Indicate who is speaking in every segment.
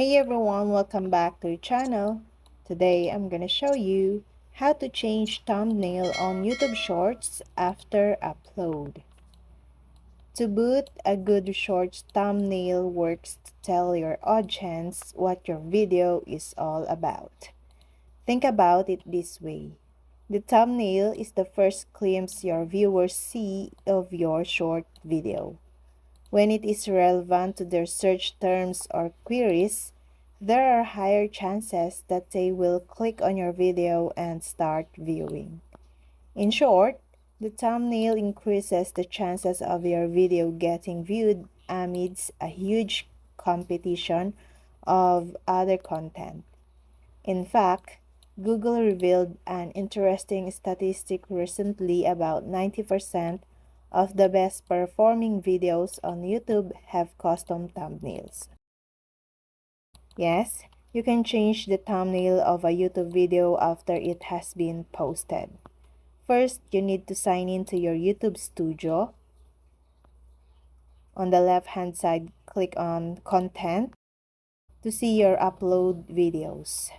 Speaker 1: Hey everyone, welcome back to the channel. Today I'm gonna show you how to change thumbnail on YouTube Shorts after upload. To boot, a good short thumbnail works to tell your audience what your video is all about. Think about it this way. The thumbnail is the first glimpse your viewers see of your short video. When it is relevant to their search terms or queries, there are higher chances that they will click on your video and start viewing. In short, the thumbnail increases the chances of your video getting viewed amidst a huge competition of other content. In fact, Google revealed an interesting statistic recently about 90% of the best performing videos on YouTube have custom thumbnails. Yes, you can change the thumbnail of a YouTube video after it has been posted. First, you need to sign in to your YouTube Studio. On the left-hand side, click on Content to see your upload videos.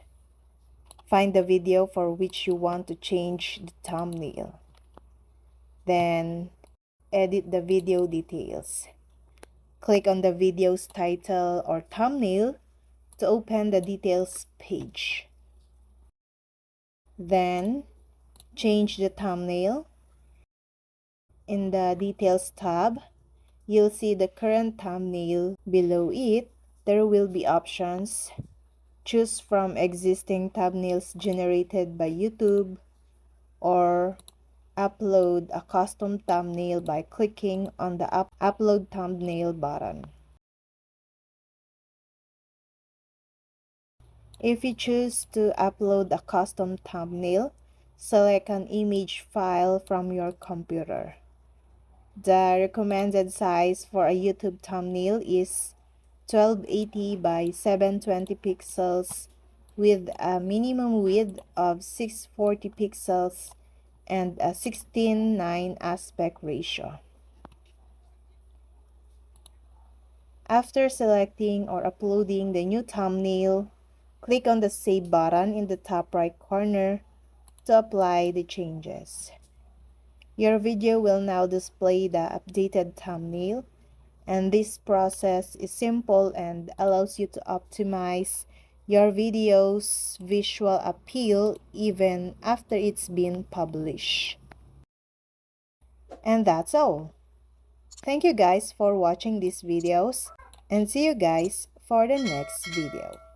Speaker 1: Find the video for which you want to change the thumbnail. Then, edit the video details. Click on the video's title or thumbnail to open the details page. Then, change the thumbnail. In the Details tab, you'll see the current thumbnail. Below it, there will be options. Choose from existing thumbnails generated by YouTube, or upload a custom thumbnail by clicking on the Upload Thumbnail button. If you choose to upload a custom thumbnail, select an image file from your computer. The recommended size for a YouTube thumbnail is 1280 by 720 pixels with a minimum width of 640 pixels and a 16:9 aspect ratio. After selecting or uploading the new thumbnail, click on the Save button in the top right corner to apply the changes. Your video will now display the updated thumbnail, and this process is simple and allows you to optimize your video's visual appeal even after it's been published. And that's all. Thank you guys for watching these videos, and see you guys for the next video.